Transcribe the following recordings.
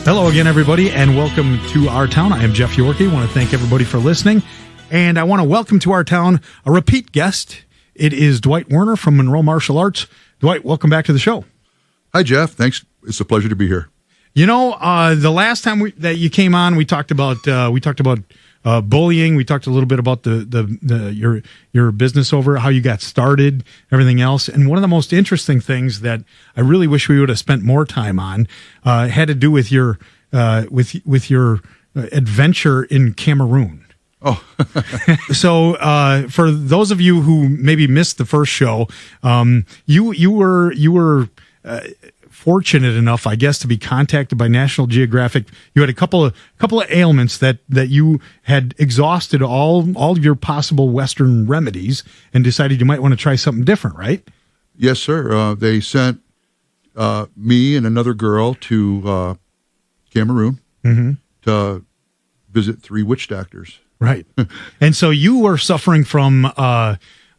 Hello again, everybody, and welcome to our town. I am Jeff Yorkey. I want to thank everybody for listening, and I want to welcome to our town a repeat guest. It is Dwight Werner from Monroe Martial Arts. Dwight, welcome back to the show. Hi, Jeff. Thanks. It's a pleasure to be here. You know, the last time that you came on, we talked about bullying. We talked a little bit about your business over, how you got started, everything else. And one of the most interesting things that I really wish we would have spent more time on had to do with your with your adventure in Cameroon. Oh, so for those of you who maybe missed the first show, you were fortunate enough, I guess, to be contacted by National Geographic. You had a couple of ailments that you had exhausted all of your possible Western remedies and decided you might want to try something different, right? yes, sir. They sent me and another girl to Cameroon to visit 3 witch doctors. Right. And so you were suffering from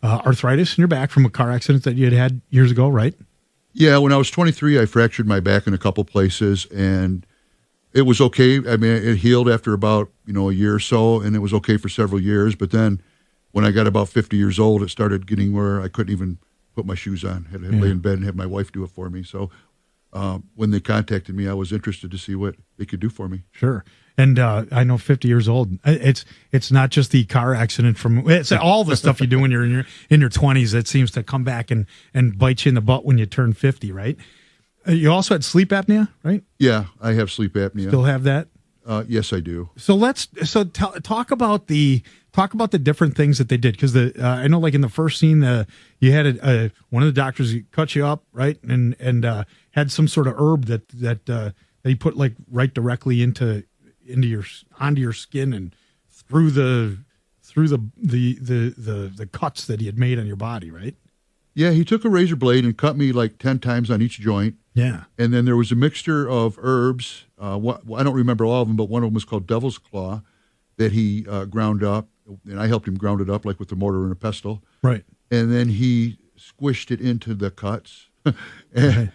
arthritis in your back from a car accident that you had years ago, right? Yeah, when I was 23, I fractured my back in a couple places, and it was okay. I mean, it healed after about a year or so, and it was okay for several years. But then, when I got about 50 years old, it started getting where I couldn't even put my shoes on. I had to lay in bed and have my wife do it for me. So, when they contacted me, I was interested to see what they could do for me. Sure. And I know 50 years old. It's not just the car accident it's all the stuff you do when you're in your 20s that seems to come back and bite you in the butt when you turn 50, right? You also had sleep apnea, right? Yeah, I have sleep apnea. Still have that? Yes, I do. So talk about the different things that they did, because I know, like in the first scene, you had one of the doctors cut you up, right, and had some sort of herb that he put like right directly onto your skin and through the cuts that he had made on your body, right? Yeah, he took a razor blade and cut me like 10 times on each joint. Yeah. And then there was a mixture of herbs. I don't remember all of them, but one of them was called Devil's Claw that he ground up. And I helped him ground it up like with a mortar and a pestle. Right. And then he squished it into the cuts.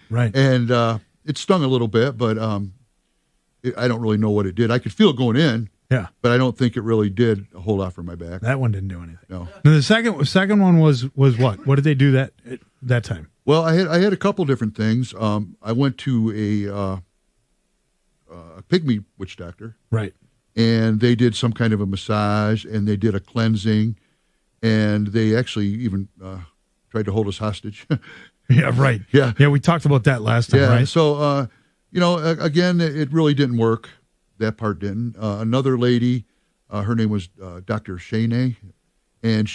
Right. And it stung a little bit, but I don't really know what it did. I could feel it going in. Yeah. But I don't think it really did a whole lot for my back. That one didn't do anything. No. Now, the second one was what? What did they do that time? Well, I had a couple different things. I went to a pygmy witch doctor. Right. And they did some kind of a massage, and they did a cleansing, and they actually even tried to hold us hostage. Yeah, right. Yeah. Yeah, we talked about that last time, right? So, again, it really didn't work. That part didn't. Another lady, her name was Dr. Shane, and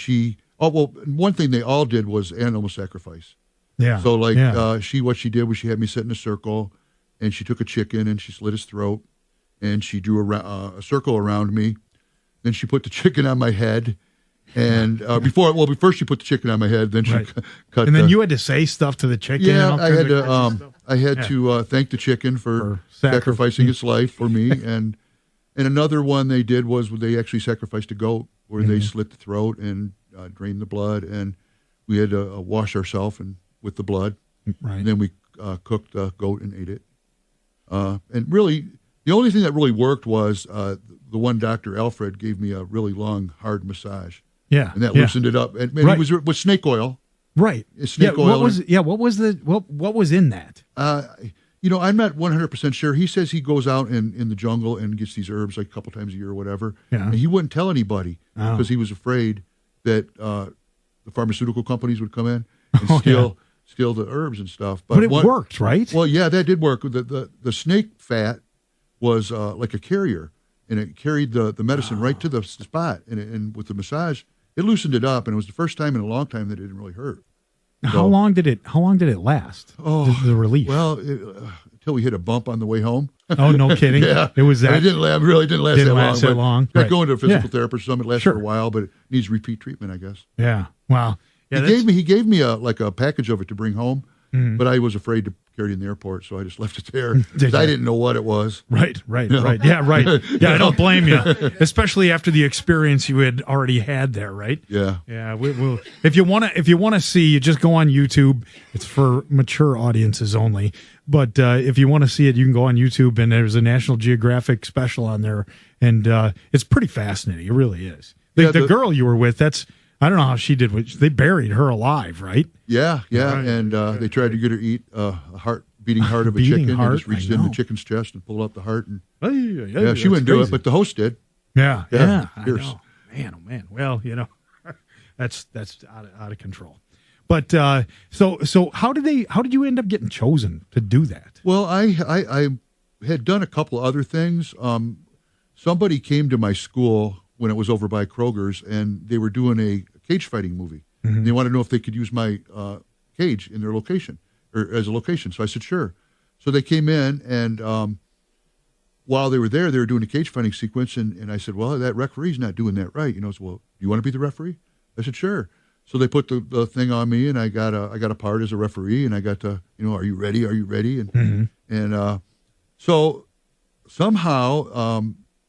one thing they all did was animal sacrifice. Yeah. So, what she did was she had me sit in a circle, and she took a chicken and she slit his throat, and she drew a circle around me. Then she put the chicken on my head. And before she put the chicken on my head, then she cut. And then you had to say stuff to the chicken. Yeah, I had to thank the chicken for sacrificing its life for me. And another one they did was they actually sacrificed a goat, where they slit the throat and drained the blood, and we had to wash ourselves with the blood. Right. And then we cooked the goat and ate it. And really, the only thing that really worked was the one Dr. Alfred gave me a really long, hard massage. Yeah, and that loosened it up. And it was with snake oil. Right. Snake oil. What was in that? I'm not 100% sure. He says he goes out in the jungle and gets these herbs like a couple times a year or whatever. Yeah. And he wouldn't tell anybody because he was afraid that the pharmaceutical companies would come in and steal the herbs and stuff. But it worked, right? Well, yeah, that did work. The snake fat was like a carrier, and it carried the medicine right to the spot. And with the massage, it loosened it up, and it was the first time in a long time that it didn't really hurt. How long did it last? Oh, the relief. Well, until we hit a bump on the way home. Oh, no kidding. Yeah, it was that. It really didn't last that long. Right. Going to a physical therapist, it lasts for a while, but it needs repeat treatment, I guess. Yeah. Wow. Yeah, he gave me a package of it to bring home, but I was afraid to carry it in the airport, so I just left it there because I didn't know what it was. Right. Yeah, right. Yeah, I don't blame you, especially after the experience you had already had there, right? Yeah. Yeah. We'll, if you want to see, you just go on YouTube. It's for mature audiences only. But if you want to see it, you can go on YouTube, and there's a National Geographic special on there, and it's pretty fascinating. It really is. The girl you were with, I don't know how she did. They buried her alive, right? Yeah, right. And they tried to get her to eat a beating heart of a chicken. And just reached in the chicken's chest and pulled out the heart. And she wouldn't do it, but the host did. Yeah. I know. Man, oh man. Well, that's out of control. But so how did you end up getting chosen to do that? Well, I had done a couple of other things. Somebody came to my school when it was over by Kroger's, and they were doing a cage fighting movie. Mm-hmm. They wanted to know if they could use my cage in their location or as a location. So I said, sure. So they came in, and while they were there, they were doing a cage fighting sequence, and I said, well, that referee's not doing that right. So, well, do you want to be the referee? I said, sure. So they put the thing on me, and I got a part as a referee, and I got to, are you ready? Are you ready? And mm-hmm. So somehow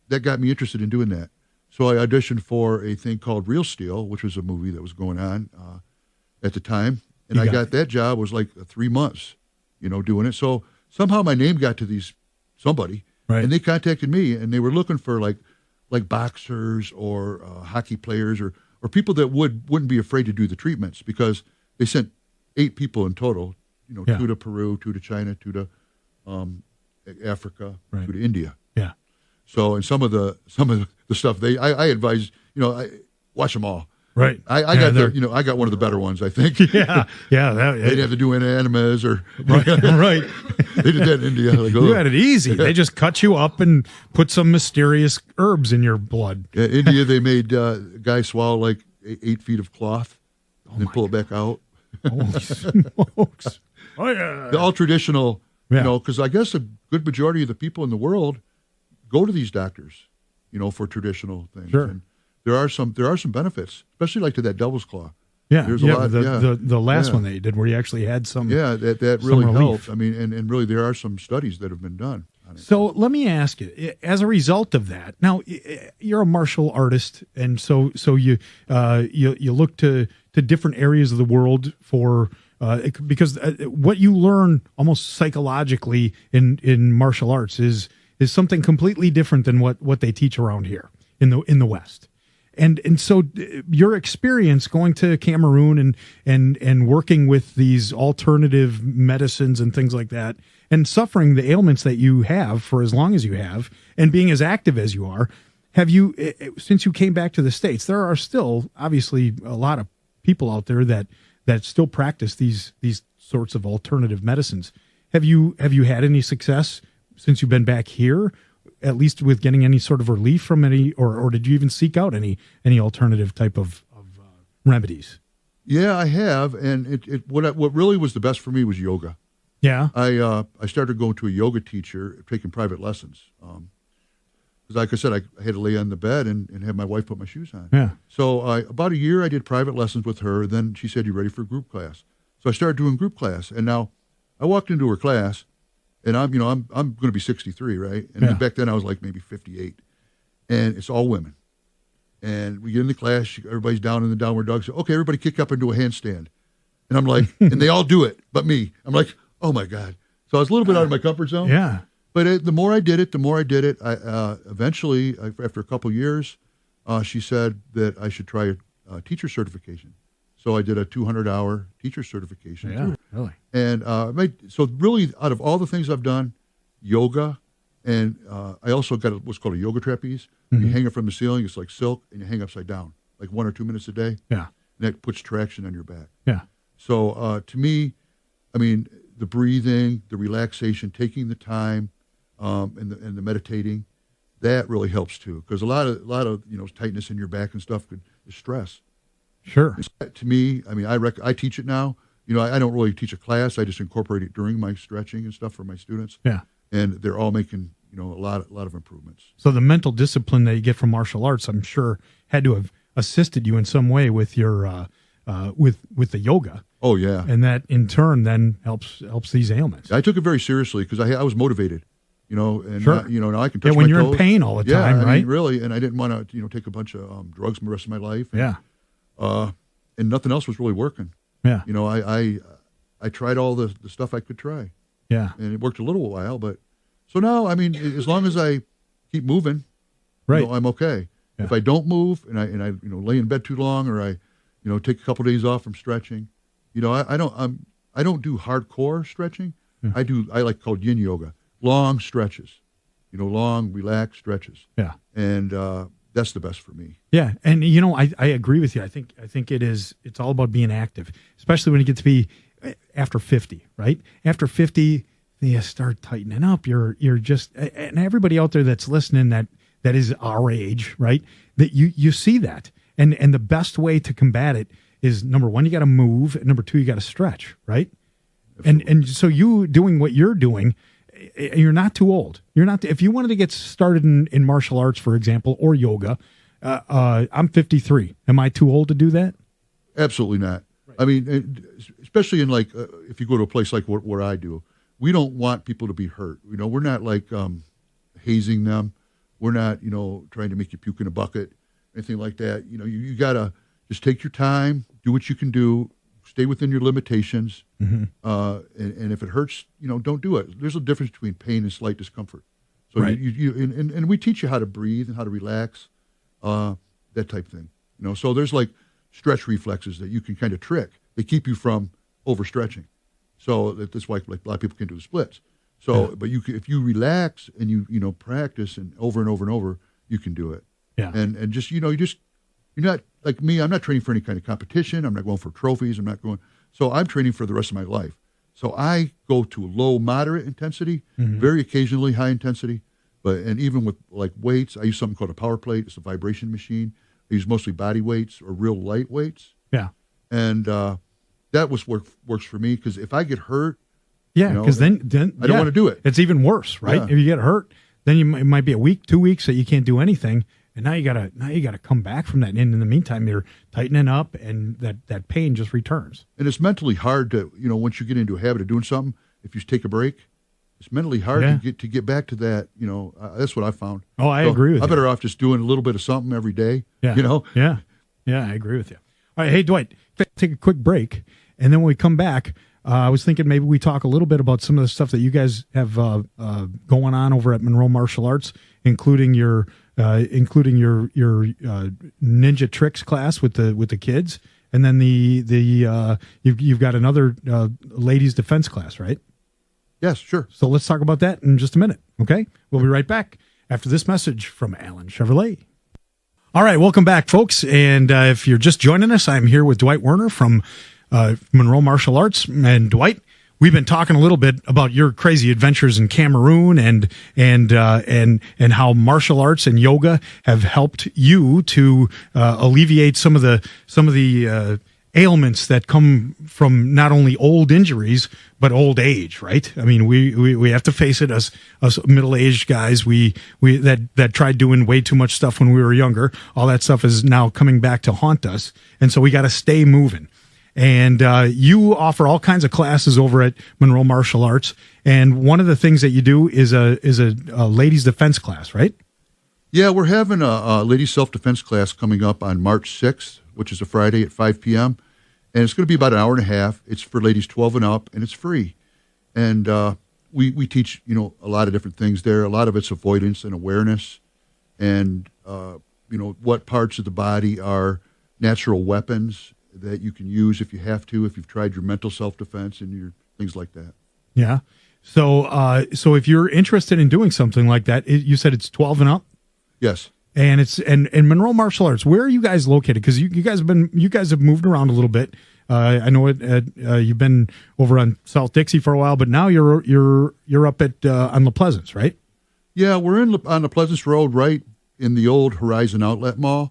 that got me interested in doing that. So I auditioned for a thing called Real Steel, which was a movie that was going on at the time, and I got that job. It was like 3 months, doing it. So somehow my name got to somebody, right. And they contacted me, and they were looking for like boxers or hockey players or people that wouldn't be afraid to do the treatments, because they sent 8 people in total, 2 to Peru, 2 to China, 2 to Africa, right. 2 to India. Yeah. So, and some of the stuff I advise, I watch them all. Right. I got one of the better ones, I think. Yeah. They didn't have to do any enemas or right. They did that in India. You had it easy. They just cut you up and put some mysterious herbs in your blood. Yeah, India, they made a guy swallow like 8 feet of cloth and then pull it back out. Holy smokes. Oh yeah. All traditional, because I guess a good majority of the people in the world go to these doctors, for traditional things. Sure. And there are some benefits, especially like to that devil's claw. Yeah. There's a lot. The last one that you did, where you actually had some. Yeah, that really helped. I mean, and really there are some studies that have been done on it. So let me ask you, as a result of that, now you're a martial artist, and so you look to different areas of the world for. Because what you learn almost psychologically in martial arts is something completely different than what they teach around here in the West. And so your experience going to Cameroon and working with these alternative medicines and things like that, and suffering the ailments that you have for as long as you have, and being as active as you are, have you, since you came back to the States, there are still obviously a lot of people out there that still practice these sorts of alternative medicines. Have you had any success since you've been back here, at least with getting any sort of relief from any, or did you even seek out any alternative type of remedies? Yeah, I have, and what really was the best for me was yoga. Yeah, I started going to a yoga teacher, taking private lessons. Because like I said, I had to lay on the bed and have my wife put my shoes on. Yeah. So about a year I did private lessons with her. Then she said, "You ready for group class?" So I started doing group class, and now I walked into her class, and I'm going to be 63, right? And then back then I was like maybe 58, and it's all women. And we get in the class, everybody's down in the downward dog. So okay, everybody kick up and do a handstand, and I'm like, and they all do it, but me. I'm like, oh my god. So I was a little bit out of my comfort zone. Yeah. But the more I did it, I eventually, after a couple years, she said that I should try a teacher certification. So I did a 200-hour teacher certification. Yeah, really. And so really, out of all the things I've done, yoga, and I also got what's called a yoga trapeze. Mm-hmm. You hang it from the ceiling, it's like silk, and you hang upside down, like 1 or 2 minutes a day. Yeah. And that puts traction on your back. Yeah. So to me, I mean, the breathing, the relaxation, taking the time, and the meditating, that really helps too, because a lot of tightness in your back and stuff is stress. Sure. To me, I mean, I teach it now. I don't really teach a class. I just incorporate it during my stretching and stuff for my students. Yeah. And they're all making a lot of improvements. So the mental discipline that you get from martial arts, I'm sure, had to have assisted you in some way with your with the yoga. Oh yeah. And that in turn then helps these ailments. I took it very seriously because I was motivated. And sure. Now I can touch when my you're toes. in pain all the time, right? I mean, really, and I didn't want to, take a bunch of drugs for the rest of my life. And, and nothing else was really working. Yeah. I tried all the stuff I could try. Yeah. And it worked a little while, but so now, I mean, as long as I keep moving, right, I'm okay. Yeah. If I don't move and I lay in bed too long, or I take a couple of days off from stretching, I don't do hardcore stretching. I like called yin yoga, long stretches, long relaxed stretches. Yeah. And that's the best for me. Yeah. And I agree with you. I think it's all about being active, especially when you get to be after 50, right? After 50, you start tightening up. You're just, and everybody out there that's listening that is our age, right? That you see that. And the best way to combat it is, number one, you got to move, and number two, you got to stretch, right? And so you doing what you're doing, you're not too old. If you wanted to get started in martial arts, for example, or yoga, I'm 53. Am I too old to do that? Absolutely not. Right. I mean, especially in if you go to a place like where I do, we don't want people to be hurt. We're not like hazing them. We're not, trying to make you puke in a bucket, anything like that. You got to just take your time, do what you can do, stay within your limitations. Mm-hmm. And if it hurts, don't do it. There's a difference between pain and slight discomfort. So right. And we teach you how to breathe and how to relax, that type thing. So there's like stretch reflexes that you can kind of trick. They keep you from overstretching. So that's why like a lot of people can do the splits. So, yeah. But if you relax and you practice and over, you can do it. Yeah. And just you're not like me. I'm not training for any kind of competition. I'm not going for trophies. So I'm training for the rest of my life. So I go to low, moderate intensity, mm-hmm. very occasionally high intensity, and even with like weights, I use something called a power plate. It's a vibration machine. I use mostly body weights or real light weights. Yeah. And that works for me, because if I get hurt, yeah, because then I don't want to do it. It's even worse, right? Yeah. If you get hurt, then it might be a week, 2 weeks that you can't do anything, and now you gotta come back from that. And in the meantime, you're tightening up, and that pain just returns. And it's mentally hard to once you get into a habit of doing something, if you take a break, it's mentally hard to get back to that. That's what I found. Oh, I agree with you. I'm better off just doing a little bit of something every day. Yeah. Yeah, I agree with you. All right, hey Dwight, take a quick break, and then when we come back, I was thinking maybe we talk a little bit about some of the stuff that you guys have going on over at Monroe Martial Arts, including your ninja tricks class with the kids, and then you've got another ladies defense class, right? Yes, sure. So let's talk about that in just a minute. Okay, we'll be right back after this message from Allen Chevrolet. All right, welcome back, folks. And if you're just joining us, I'm here with Dwight Werner from Monroe Martial Arts. And Dwight, we've been talking a little bit about your crazy adventures in Cameroon and how martial arts and yoga have helped you to alleviate some of the ailments that come from not only old injuries but old age, right? I mean, we have to face it, us middle-aged guys. We that tried doing way too much stuff when we were younger. All that stuff is now coming back to haunt us, and so we got to stay moving. And you offer all kinds of classes over at Monroe Martial Arts, and one of the things that you do is a ladies defense class, right? Yeah, we're having a ladies self-defense class coming up on March 6th, which is a Friday at 5 p.m., and it's going to be about an hour and a half. It's for ladies 12 and up, and it's free. And we teach a lot of different things there. A lot of it's avoidance and awareness, and what parts of the body are natural weapons that you can use if you have to, if you've tried your mental self-defense and your things like that. Yeah. So if you're interested in doing something like that, you said it's 12 and up? Yes. And it's and Monroe Martial Arts. Where are you guys located? Because you guys have moved around a little bit. I know you've been over on South Dixie for a while, but now you're up at on La Pleasance, right? Yeah, we're on La Pleasance Road, right in the old Horizon Outlet Mall.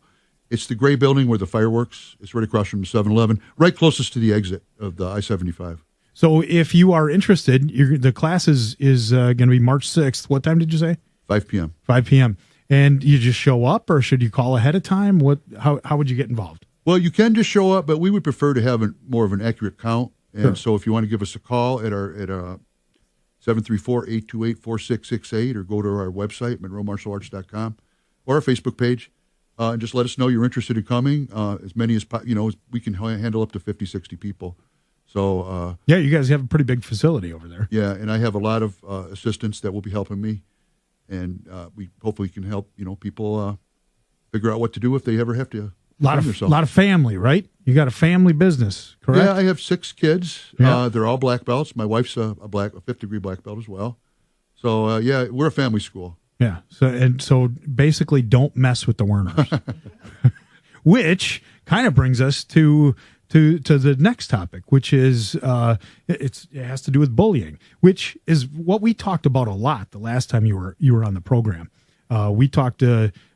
It's the gray building where the fireworks. It's right across from the 7-Eleven, right closest to the exit of the I-75. So if you are interested, the class is going to be March 6th. What time did you say? 5 p.m. 5 p.m. And you just show up, or should you call ahead of time? How would you get involved? Well, you can just show up, but we would prefer to have more of an accurate count. And sure. So if you want to give us a call at our 734-828-4668, or go to our website, monroemartialarts.com, or our Facebook page, and just let us know you're interested in coming. As many as we can handle up to 50, 60 people. So yeah, you guys have a pretty big facility over there. Yeah, and I have a lot of assistants that will be helping me, and we hopefully can help people figure out what to do if they ever have to. Lot of family, right? You got a family business, correct? Yeah, I have 6 kids. Yeah. They're all black belts. My wife's a 5th degree black belt as well. So yeah, we're a family school. Yeah. So basically, don't mess with the Werners, which kind of brings us to the next topic, which is it has to do with bullying, which is what we talked about a lot the last time you were on the program. We talked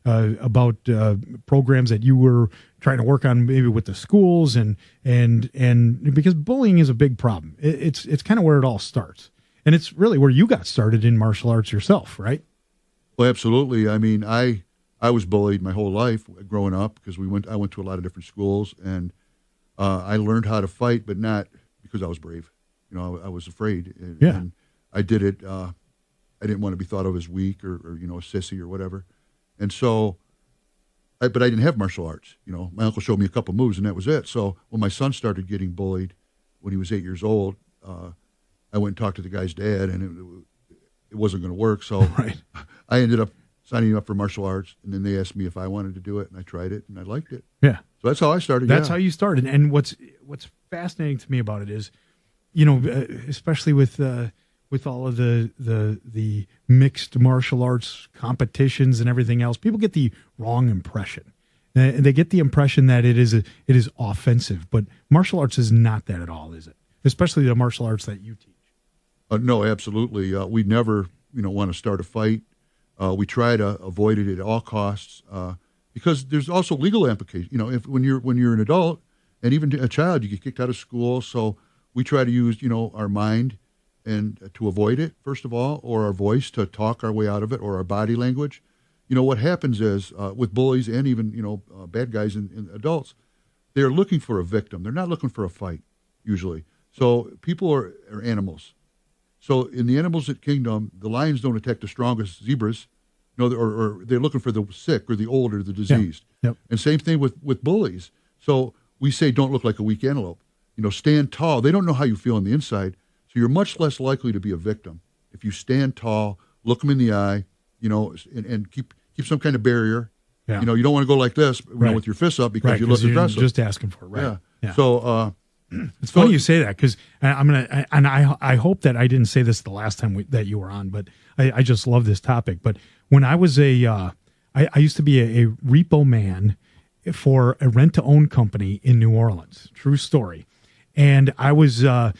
about programs that you were trying to work on, maybe with the schools, and because bullying is a big problem. It's kind of where it all starts, and it's really where you got started in martial arts yourself, right? Well, absolutely. I mean, I was bullied my whole life growing up because I went to a lot of different schools, and I learned how to fight, but not because I was brave. I was afraid, and I did it. I didn't want to be thought of as weak or a sissy or whatever. And so, but I didn't have martial arts. My uncle showed me a couple moves and that was it. So when my son started getting bullied when he was 8 years old, I went and talked to the guy's dad, and it wasn't going to work. So right. I ended up signing up for martial arts, and then they asked me if I wanted to do it, and I tried it, and I liked it. Yeah. So that's how I started. That's how you started. And what's fascinating to me about it is, especially with all of the mixed martial arts competitions and everything else, people get the wrong impression. They get the impression that it is offensive, but martial arts is not that at all, is it? Especially the martial arts that you teach. No, absolutely. We never, want to start a fight. We try to avoid it at all costs because there's also legal implications. If when you're an adult and even a child, you get kicked out of school. So we try to use, our mind and to avoid it, first of all, or our voice to talk our way out of it, or our body language. What happens is with bullies and even, bad guys and adults, they're looking for a victim. They're not looking for a fight, usually. So people are animals. So in the animals kingdom, the lions don't attack the strongest zebras, or they're looking for the sick or the old or the diseased. Yep. And same thing with bullies. So we say don't look like a weak antelope. Stand tall. They don't know how you feel on the inside. So you're much less likely to be a victim if you stand tall, look them in the eye, and keep some kind of barrier. Yeah. You don't want to go like this right. with your fists up because right, you look you're aggressive. Just asking for it, right? Yeah. So it's funny you say that because I hope that I didn't say this the last time that you were on, but I just love this topic. But when I was I used to be a repo man for a rent-to-own company in New Orleans. True story. And I was, so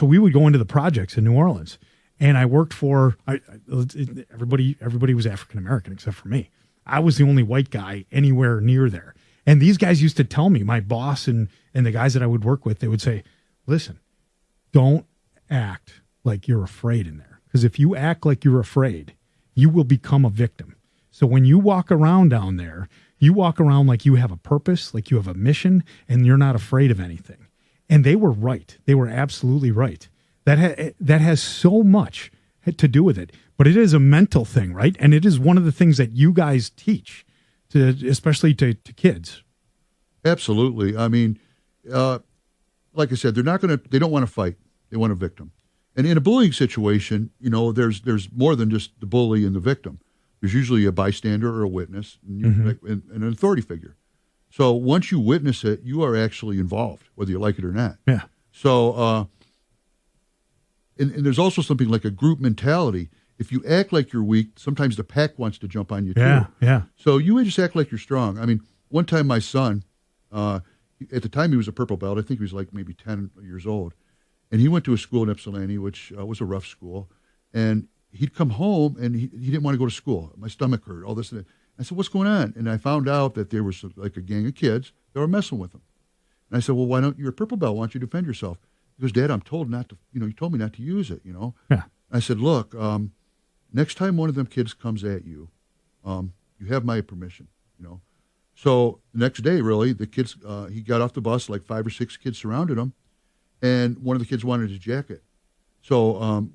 we would go into the projects in New Orleans, and I worked for, everybody was African-American except for me. I was the only white guy anywhere near there. And these guys used to tell me, my boss and the guys that I would work with, they would say, listen, don't act like you're afraid in there. Because if you act like you're afraid, you will become a victim. So when you walk around down there, you walk around like you have a purpose, like you have a mission, and you're not afraid of anything. And they were right. They were absolutely right. That has so much to do with it. But it is a mental thing, right? And it is one of the things that you guys teach, especially to kids. Absolutely. I mean, like I said, they don't want to fight. They want a victim. And in a bullying situation, there's more than just the bully and the victim. There's usually a bystander or a witness and an authority figure. So once you witness it, you are actually involved, whether you like it or not. Yeah. So, and there's also something like a group mentality. If you act like you're weak, sometimes the pack wants to jump on you too. Yeah. So you just act like you're strong. I mean, one time my son, at the time he was a purple belt. I think he was like maybe 10 years old. And he went to a school in Ypsilanti, which was a rough school. And he'd come home and he didn't want to go to school. My stomach hurt, all this and that. I said, what's going on? And I found out that there was like a gang of kids that were messing with him. And I said, well, why don't you're a purple belt? Why don't you defend yourself? He goes, Dad, I'm told not to, you told me not to use it, Yeah. I said, look, next time one of them kids comes at you, you have my permission, So the next day, really, the kids, he got off the bus, like 5 or 6 kids surrounded him, and one of the kids wanted his jacket. So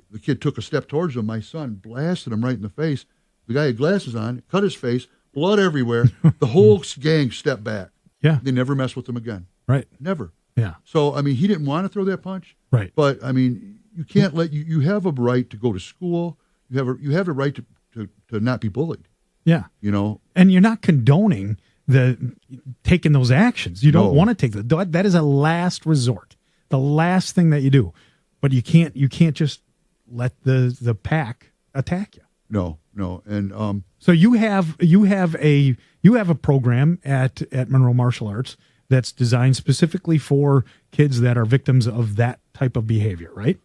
the kid took a step towards him. My son blasted him right in the face. The guy had glasses on, cut his face, blood everywhere. The whole gang stepped back. Yeah. They never messed with him again. Right. Never. Yeah. So, I mean, he didn't want to throw that punch. Right. But, I mean, you can't you have a right to go to school. You have a right to not be bullied. Yeah. You know? And you're not condoning taking those actions. You don't want to take that is a last resort. The last thing that you do. But you can't just let the pack attack you. No. And so you have a program at Monroe Martial Arts that's designed specifically for kids that are victims of that type of behavior, right?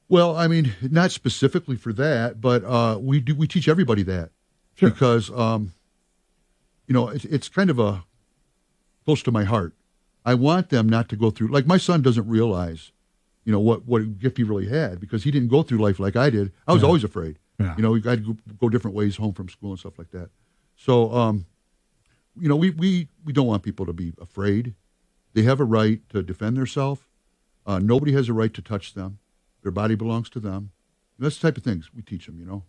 Well, I mean, not specifically for that, but we teach everybody that. Sure. Because it's kind of close to my heart. I want them not to go through, like my son doesn't realize, what gift he really had, because he didn't go through life like I did. I was always afraid. Yeah. We had to go different ways home from school and stuff like that. So, we don't want people to be afraid. They have a right to defend themselves. Nobody has a right to touch them. Their body belongs to them. And that's the type of things we teach them,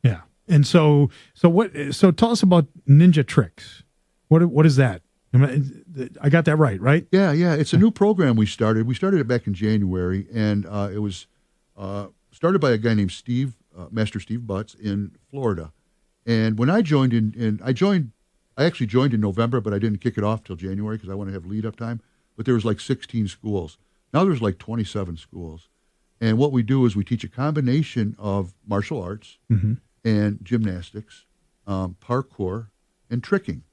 Yeah. And so tell us about Ninja Trix. What is that? I got that right? Yeah. It's a new program we started. We started it back in January, and it was started by a guy named Master Steve Butts in Florida. And when I joined I actually joined in November, but I didn't kick it off till January because I want to have lead up time. But there was like 16 schools. Now there's like 27 schools. And what we do is we teach a combination of martial arts and gymnastics, parkour, and tricking.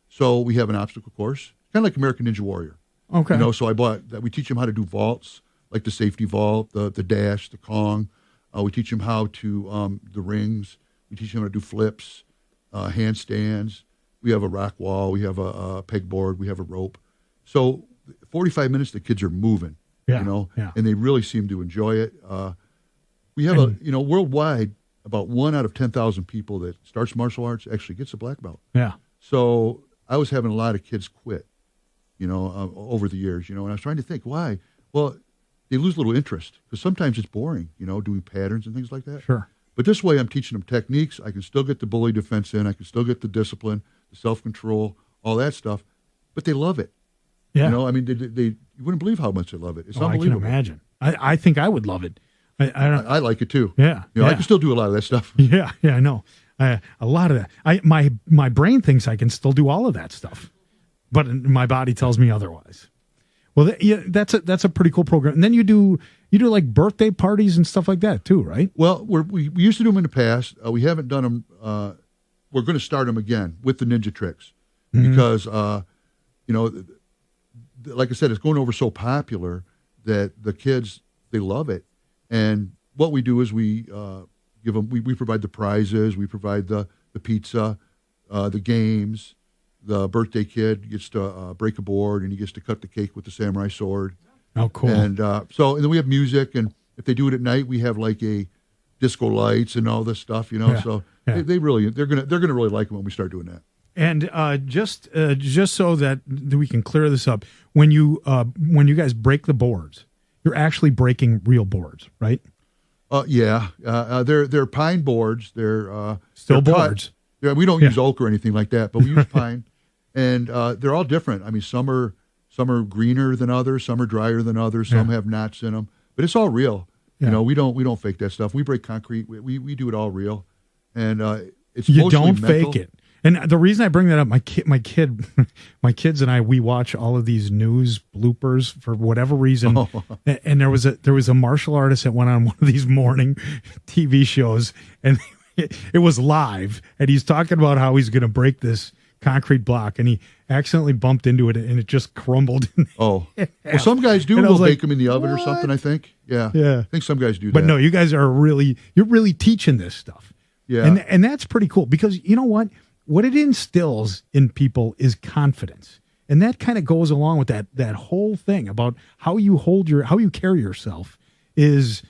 So we have an obstacle course, kind of like American Ninja Warrior. Okay. So I bought that. We teach them how to do vaults, like the safety vault, the dash, the Kong. We teach them how to the rings. We teach them how to do flips, handstands. We have a rock wall. We have a pegboard. We have a rope. So 45 minutes, the kids are moving. And they really seem to enjoy it. We have worldwide, about 1 out of 10,000 people that starts martial arts actually gets a black belt. Yeah. So I was having a lot of kids quit, over the years, and I was trying to think why. Well, they lose a little interest because sometimes it's boring, doing patterns and things like that. Sure. But this way I'm teaching them techniques. I can still get the bully defense in. I can still get the discipline, the self-control, all that stuff. But they love it. Yeah. You wouldn't believe how much they love it. It's unbelievable. I can imagine. I think I would love it. I like it too. Yeah. I can still do a lot of that stuff. Yeah, I know. A lot of that. My brain thinks I can still do all of that stuff, but my body tells me otherwise. Well, that's a pretty cool program. And then you do like birthday parties and stuff like that too, right? Well, we used to do them in the past. We haven't done them. We're going to start them again with the Ninja Trix because like I said, it's going over so popular that the kids, they love it. And what we do is we give them. We provide the prizes. We provide the pizza, the games. The birthday kid gets to break a board, and he gets to cut the cake with the samurai sword. Oh, cool! And and then we have music, and if they do it at night, we have like a disco lights and all this stuff. So they're gonna really like it when we start doing that. And just so that we can clear this up, when you guys break the boards, you're actually breaking real boards, right? They're pine boards. They're still boards. Yeah, we don't use oak or anything like that, but we use pine, and they're all different. I mean, some are greener than others, some are drier than others, some have knots in them, but it's all real. Yeah. We don't fake that stuff. We break concrete. We do it all real, and it's you mostly don't mental. fake it. And the reason I bring that up, my kids and I, we watch all of these news bloopers for whatever reason. Oh. And there was a martial artist that went on one of these morning TV shows, and it was live, and he's talking about how he's going to break this concrete block, and he accidentally bumped into it, and it just crumbled. Oh, well, some guys do. We'll bake them in the oven or something. I think. Yeah. I think some guys do that. But no, you guys are you're really teaching this stuff. Yeah, and that's pretty cool because you know what. What it instills in people is confidence. And that kind of goes along with that whole thing about how you carry yourself is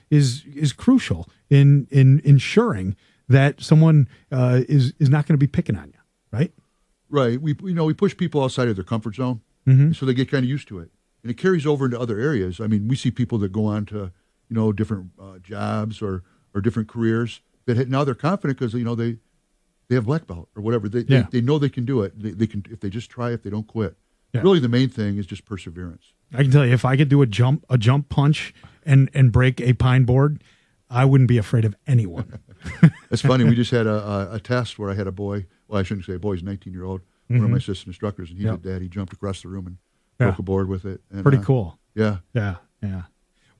crucial in ensuring that someone is not going to be picking on you, right? Right. We push people outside of their comfort zone, so they get kind of used to it. And it carries over into other areas. I mean, we see people that go on to, different jobs or different careers that now they're confident because, they have black belt or whatever. They know they can do it. They can if they just try, if they don't quit. Yeah. Really, the main thing is just perseverance. I can tell you, if I could do a jump punch and break a pine board, I wouldn't be afraid of anyone. It's funny. We just had a test where I had a boy. Well, I shouldn't say a boy. He's a 19-year-old. One of my assistant instructors, and he did that. He jumped across the room and broke a board with it. And, pretty cool. Yeah.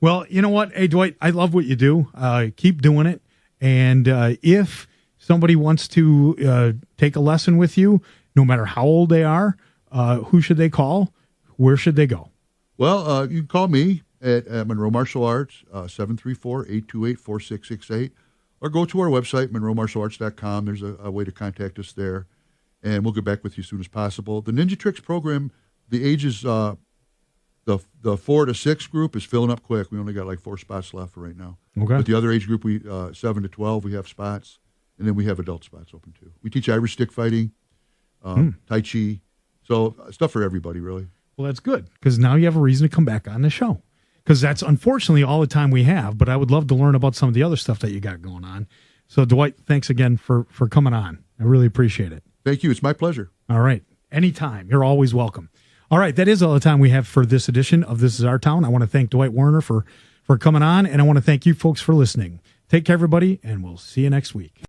Well, you know what? Hey, Dwight, I love what you do. Keep doing it. And if somebody wants to take a lesson with you, no matter how old they are, who should they call? Where should they go? Well, you can call me at Monroe Martial Arts, 734-828-4668, or go to our website, monroemartialarts.com. There's a way to contact us there, and we'll get back with you as soon as possible. The Ninja Tricks program, the ages, the 4 to 6 group is filling up quick. We only got like 4 spots left for right now. Okay. But the other age group, 7 to 12, we have spots, and then we have adult spots open too. We teach Irish stick fighting, Tai Chi, so stuff for everybody, really. Well, that's good, because now you have a reason to come back on the show, because that's unfortunately all the time we have, but I would love to learn about some of the other stuff that you got going on. So, Dwight, thanks again for coming on. I really appreciate it. Thank you. It's my pleasure. All right. Anytime. You're always welcome. All right. That is all the time we have for this edition of This Is Our Town. I want to thank Dwight Werner for coming on, and I want to thank you folks for listening. Take care, everybody, and we'll see you next week.